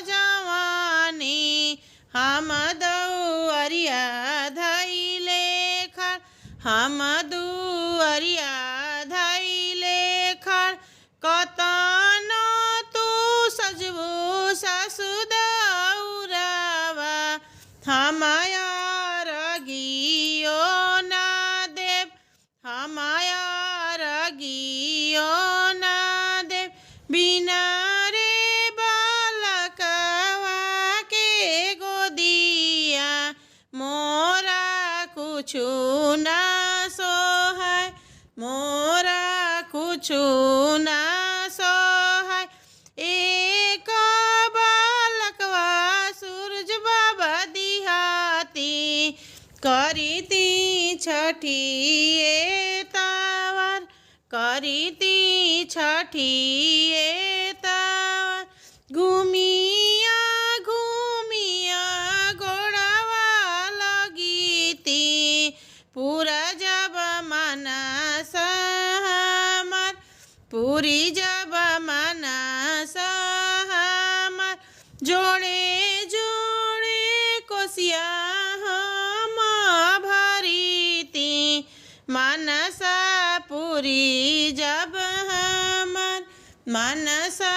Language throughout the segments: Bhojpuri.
सुसजवानी हम दुअरिया धैले खड़ हम दुअरिया धैले खड़ कतनो तू सजबू सासु दौरावा हमाया रगियो ना देव हमाया रगियो ना देव बिना रे बालकवा के गोदिया मोरा कुछु ना सोहाय मोरा कुछु ना सोहाय एक बालकवा सूरज बाबा दिहाती करीती छठी तावर करीती छठी तावर घूमिया घूमिया गोड़ावा लगीती पूरा जब मनस हमर पूरी जब मनस हमर जोड़े जोड़े कोसिया हम भरीती मनसा पूरी जब हमर मनसा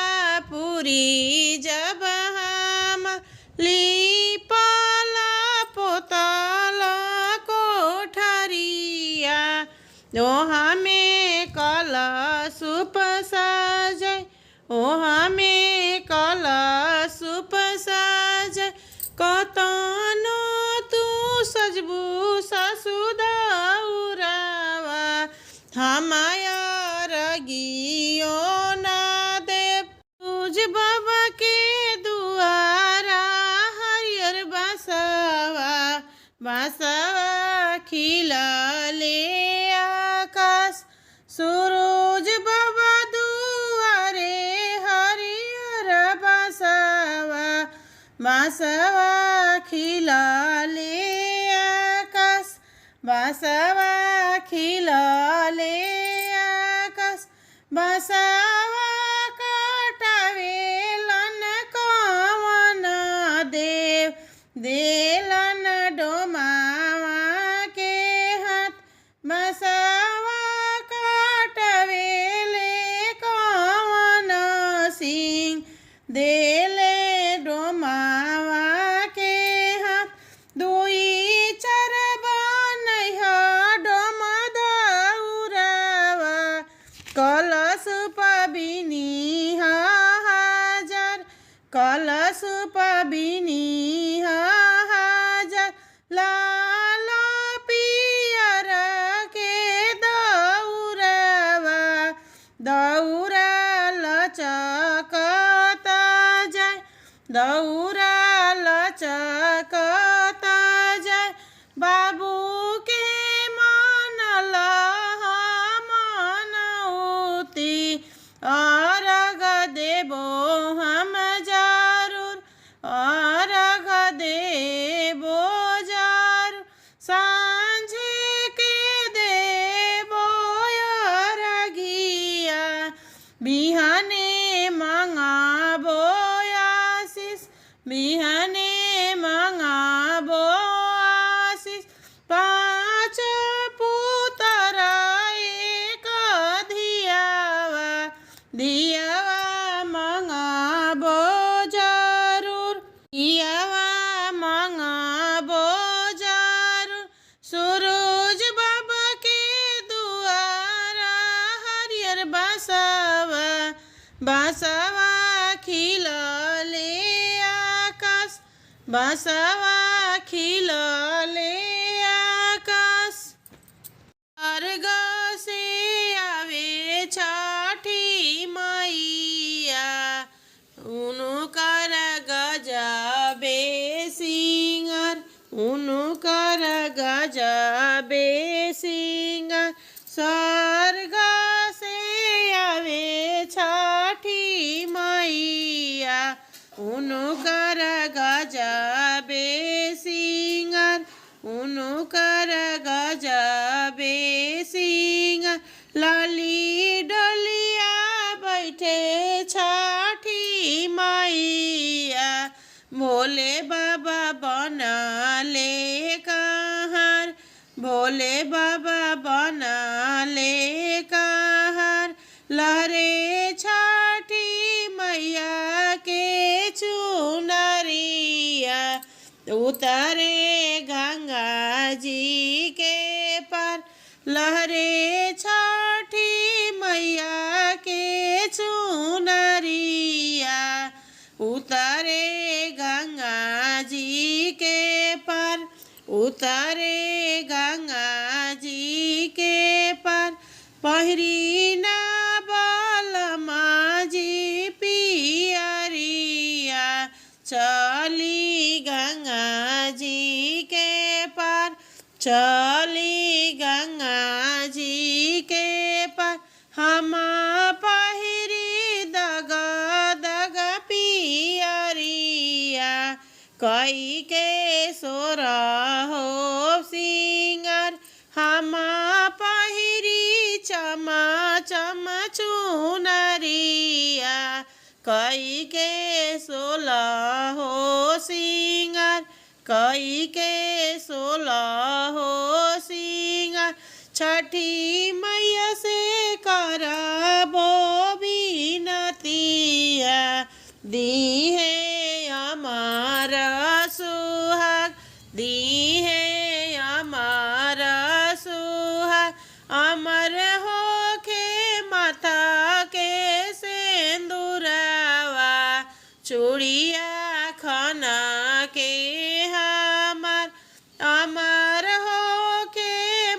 पूरी जब हम लीपला पोतला कोठरिया ओ हमें कलशुप सजय ओ हमें कलशुप सजय कतनो तू सजबू सासु दौरावा हमाया रगियो ना देव तुझ बाबा के दुआरा हरियर बसवा बसवा खिलले आकाश सूरज बाबा दुआरे हरियर बसवा बसवा खिलले आकाश बसवा खिलले आकाश बसवा कटावेलन कवन देव देलन डोमावा के हाथ बसवा कटावेले कवन सिंह देले डोमावा के हाथ दुई चार बनैह डोम दौरावा कलश पबिनी हजार कलश पबिनी हजार लाल पियर के दौरावा दौरा लचकता जाय दौरा लचकता जाय बाबू के मन मनौती अर्घ देबो हम जरूर अर्घ देबो जरूर सांझ के देबो अर्घिया बिहाने मंगाबो आशीष बिहाने मंगाबो आशीष पाँच पुतरा एक धियावा धियावा मंगाबो जरूर धियावा मंगाबो जरूर सूरज बाबा के दुआरा हरियर बसवा बसवा खिलले आकाश बसवा खिलले आकाश अर्घ से आवे छठी मैया उनकर गजबे सिंगार उनकर गजबे सिंगार स्वर्ग से आवे छठी मैया उनकर गजबे सिंगार उनकर गजबे सिंगार लाली डलिया बैठे छठी माई भोले बाबा बनले कहार लहरे छठी मैया के चुनरिया उतरे गंगा जी के पार लहरे छठी मैया के चुनरिया उतरे गंगा जी के पार उतरे गंगा जी के पार पहिरी ना बलमा जी पियरिया चली गंगा जी के पार चली गंगा जी के पार हम पहिरी दग दग पियरिया कई के सोर हो सिंगार हम पहिरी चमा चम चुनरिया कई के सोलह हो सिंगार कई के सोलह हो सिंगार छठी मैया से करबो बिनतिया दी है अमर सुहाग दी है अमर सुहाग अमर होके माथा के सेंदुरवा चूड़िया खाना के हमार अमर होके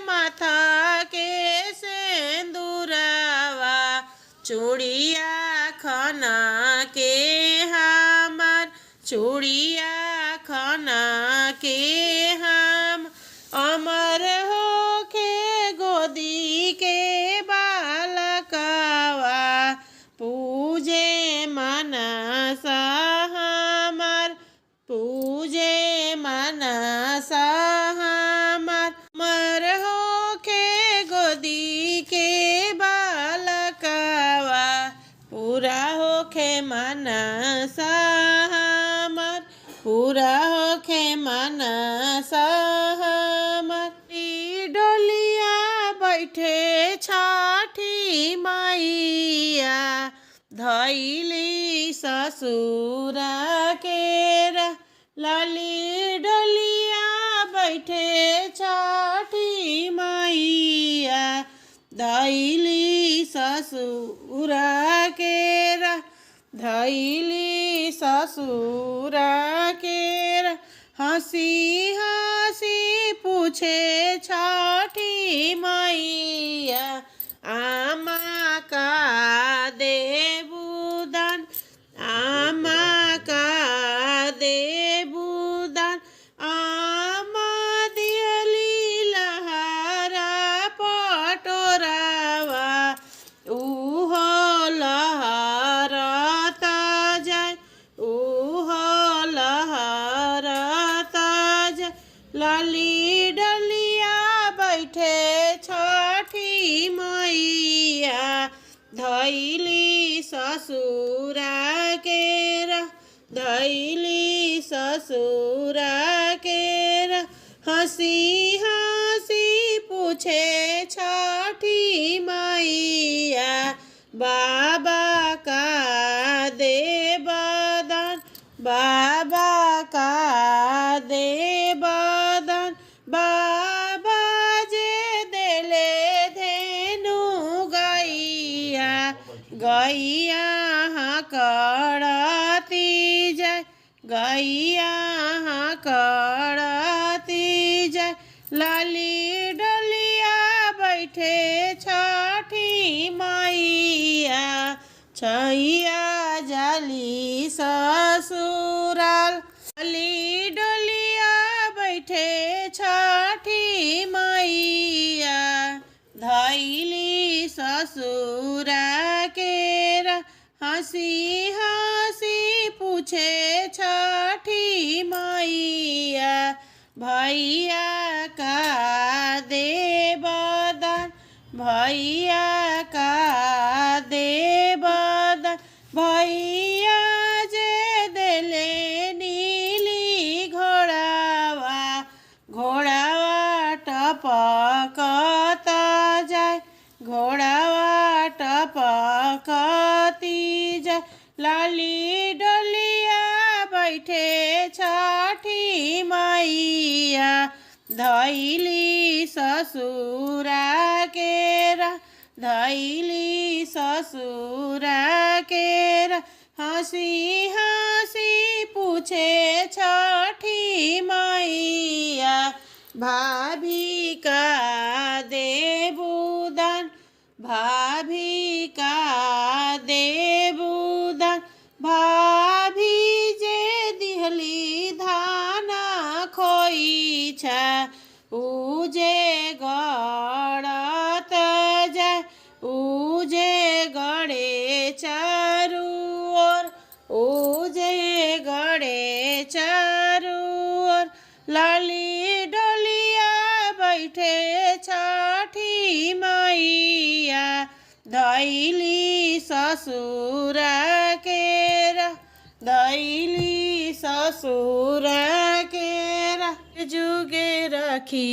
माथा के सेंदुरवा चूड़िया खाना के हमार चूड़िया खाना के हम अमर होके गोदी के बालकवा पूजे मनसा हमार पूजे मनसा हमार अमर होके गोदी के बालकवा पूरा होके मनसा हमार पूरा होके मनसा हमार डोलिया बैठे छठी मैया धैली ससुरा केरा लाली डोलिया बैठे छठी मैया धैली ससुरा केरा धैली ससुरा केरा हंसी हंसी पूछे छठी मैया आमा का देबुदान आमा का देबुदान आमा दियली लहरा पटोरावा उहो लहरता जाय उहो लहरता जाय लाली डलिया बैठे छठी मैया धैली ससुरा केरा धैली ससुरा केरा हंसी हंसी पूछे छठी मैया बाबा का देवदान बाबा का देवदान बाबा जे देले धेनु गैया गैया करती जाय गैया करती जाय लाली डलिया बैठे छठी मैया छैया जाली ससुराल लाली डलिया बैठे छठी मैया धैली ससुरा केरा हंसी हंसी पूछे छठी मैया भैया का देवदान भैया का देवदान भैया जे देले नीली घोड़ावा घोड़ावा टप बैठे छठी मैया धैली ससुरा केरा धैली ससुरा केरा हंसी हंसी पूछे छठी मैया भाभी का देबुदान भाभी का देबुदान भाभी जे दिहली धाना खोइछा उजे गड़त जाय उजे गड़े चारू ओर उजे गड़े चारू ओर लाली डोलिया बैठे छठी मैया धैली ससुरा केरा धैली ससुरा केरा जुगे रखी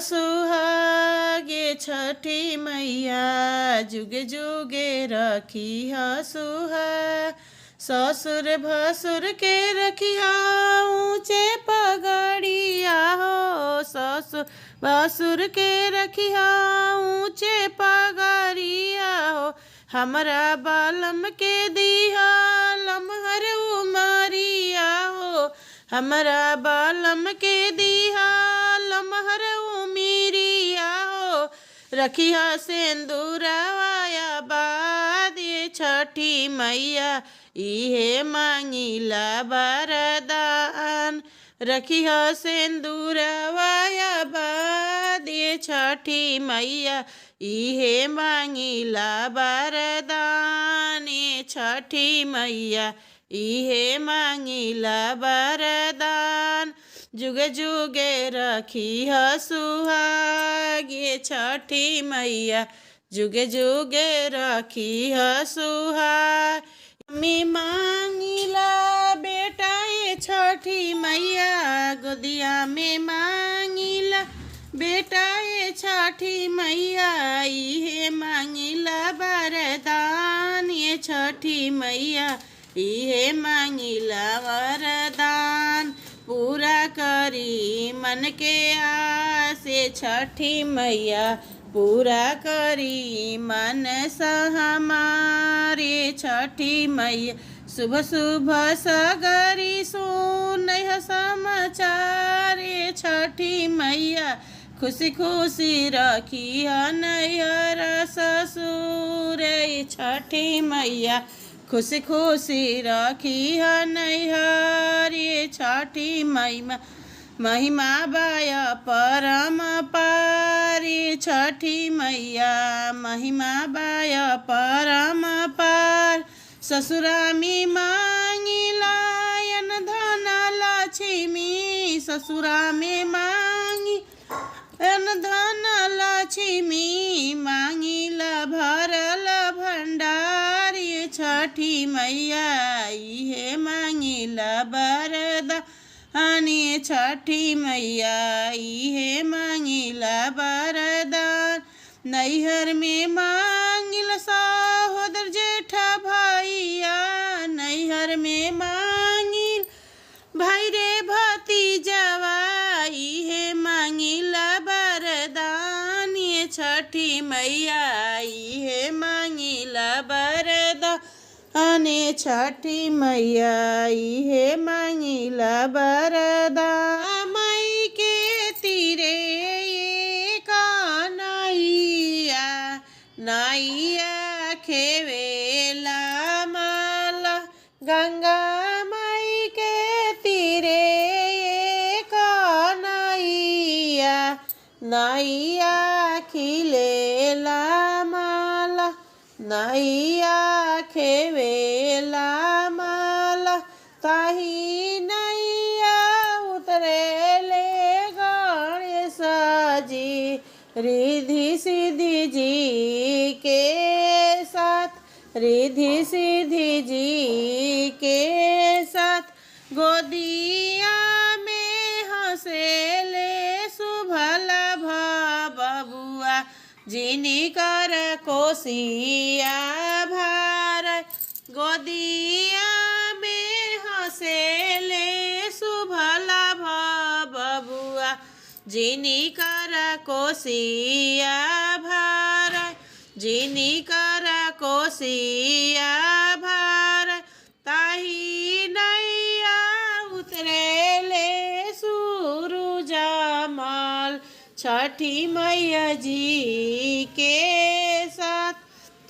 सुहागे छठी मैया जुगे जुगे रखी सुहा ससुर भसुर के रखिया ऊंचे पगड़िया हो ससुर भसुर के रखिया ऊंचे पगड़िया हो हमरा बालम के दिया लमहर उमरिया हो हमरा बालम के दिया लमहर उमिरिया हो रखिया सिंदूरवाया बाद ये छठी मैया इहे मांगिला वरदान रखिया सिंदूरवाया बाद ये छठी मैया इहे मांगिला वरदान ये छठी मैया इहे मांगिला वरदान जुगे जुगे रखी सुहाग ये छठी मैया जुगे जुगे रखी सुहाग मी मांगिला बेटा ये छठी मैया गोदिया में मांगिला बेटा ये छठी मैया इहे मांगिला वरदान ये छठी मैया इहे मांगिला वरदान पूरा करी मन के आसे छठी मैया पूरा करी मन सा हमारे छठी मैया सुबह सुबह सगरी सुन समाचार छठी मैया खुशी खुशी रखी नैहर ससुर छठी मैया खुशी खुशी रखी नैहर छठी महिमा बाय परम पारी छठी मैया महिमा बाय परम पार ससुरा में मांगिला धन लक्ष्मी ससुरा में मांगी धन लक्ष्मी मांगिला भरल भंडार छठी मैया इहे मांगिला वरदान छठी मैया इहे मांगिला वरदान नैहर में मांगिला सहोदर जेठा भैया नैहर में मांगिल भाई रे भतीजवा इहे मांगिला वरदान ये छठी मैया इहे मांगिला वरदान छठी मैया इहे मांगिला वरदान मई के तीरे ये कन्हैया नैया खेवेला माला गंगा मई के तीरे ये कन्हैया नैया खिलेला माला नैया खेवेला माला ताही नैया उतरेले गणेश जी रिद्धि सिद्धि जी के साथ रिद्धि सिद्धि जी के साथ गोदिया में हंसेले सुभला बबुआ जिनी कर कोसिया भार गोदिया में हंसेले जिनी कर कोसिया भराय जिनी कर कोसिया भराय ताही नैया उतरेले सूरज मल। छठी मैया जी के साथ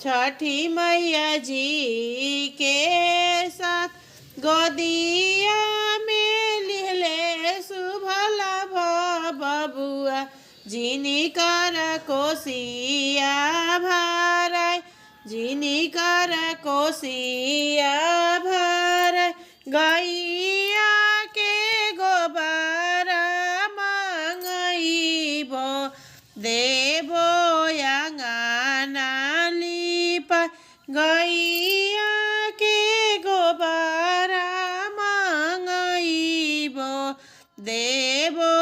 छठी मैया जी के साथ गोदिया में लिहले सुभला बबुआ। जिनी कर कोसिया भराय जिनी कर कोसिया भराय गैया के गोबर मंगइबो देबो अंगना लिपाय। गैया के गोबर मंगइबो देबो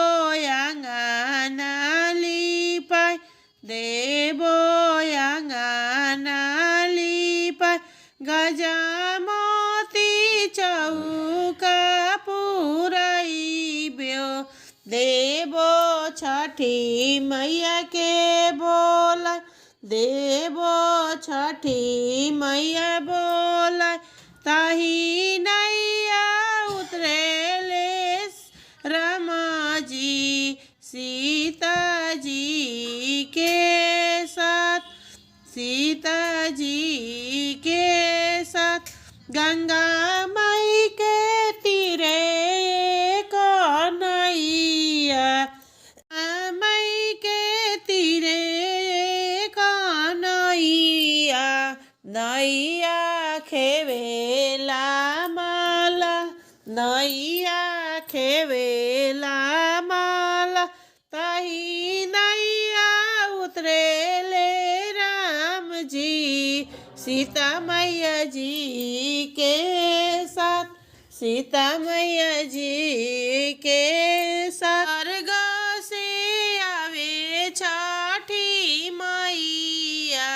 अंगना लिपाय देबो अंगना लिपाय। गजमोती चौका पुरइबो देबो छठी मैया के बोला देबो छठी मैया बोला। ताही नैया उतरेले रामा जी सीता जी के साथ सीता जी के साथ। गंगा माई के तीरे कन्हैया माई के तीरे कन्हैया नैया खेवेला माला नैया खेवेला माला। ताही नैया उतरेले राम जी सीता मैया जी के साथ सीता मैया जी के साथ। स्वर्ग से आवे छठी मैया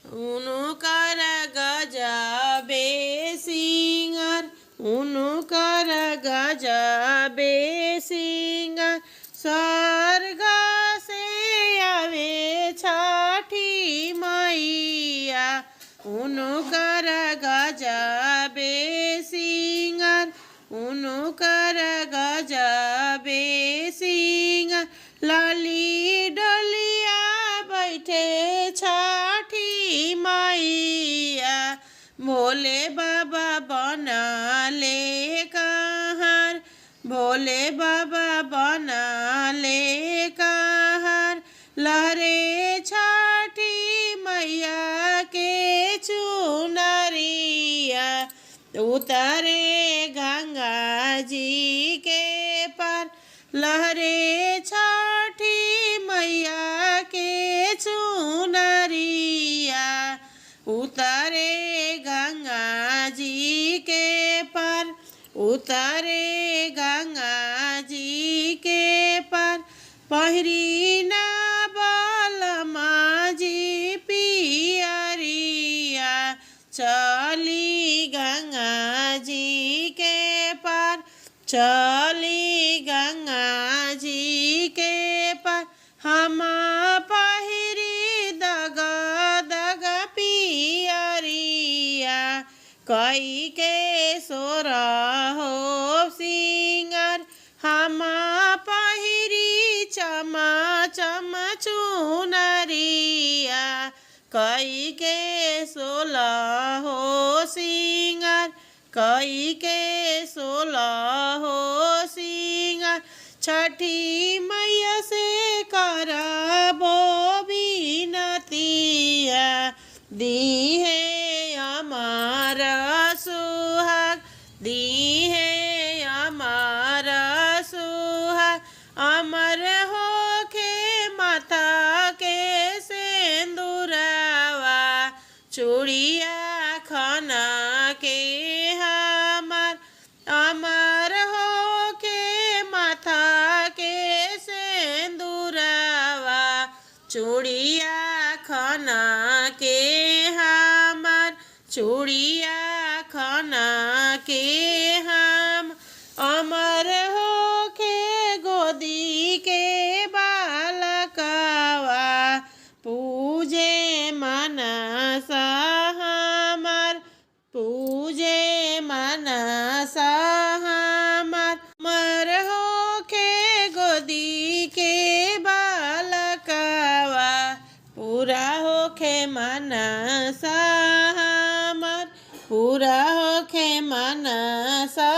उनकर गजबे सिंगार उनकर गजबे सिंगार। स्वर्ग से आवे छठी मैया उनकर गजबे सिंगार उनकर गजबे सिंगार। लाली डोलिया बैठे छठी मैया भोले बाबा बनले कहार भोले बाबा बनले कहार। लहरे छठी मैया के चुनरिया उतरे गंगा जी के पार। लहरे छठी मैया के चुनरिया उतरे गंगा जी के पार उतरे गंगा जी के पार। पहिरी ना बलमा जी पियरिया चली गंगा जी के पार चली गंगा जी के पार। हम पहिरी दग दग पियरिया कई के सोर हो सिंगार। हम पहिरी चमा चम चुनरिया कई के 16 हो सिंगार कई के 16 हो सिंगार। छठी मैया से करबो बिनतिया दी है अमर सुहाग दी है अमर सुहाग। अमर होके माथा के सिंदूरवा चूड़िया खाना के हमार। अमर होके माथा के सिंदूरवा चूड़िया खाना के हमार चूड़िया खाना के हम। अमर होके गोदी के होखे मनसा हमर पूरा होखे मनसा